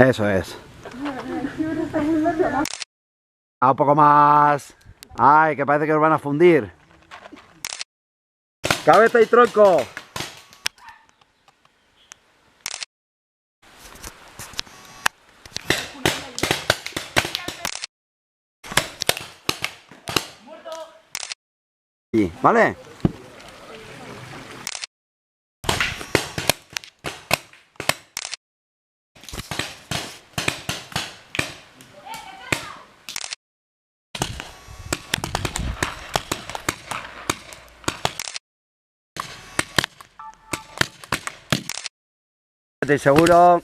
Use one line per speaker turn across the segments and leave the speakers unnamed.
Eso es. Un poco más. Ay, que parece que os van a fundir. Cabeza y tronco. ¿Vale? Estoy seguro.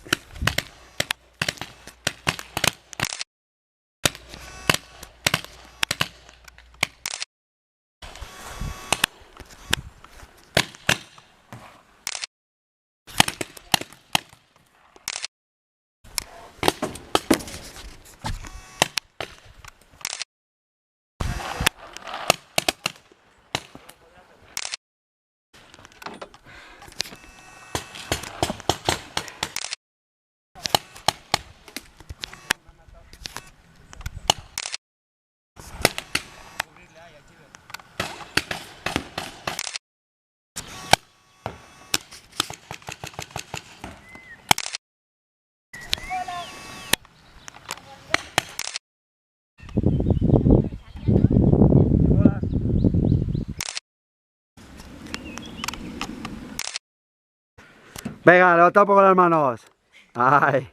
Venga, levanta un poco las manos. Ay.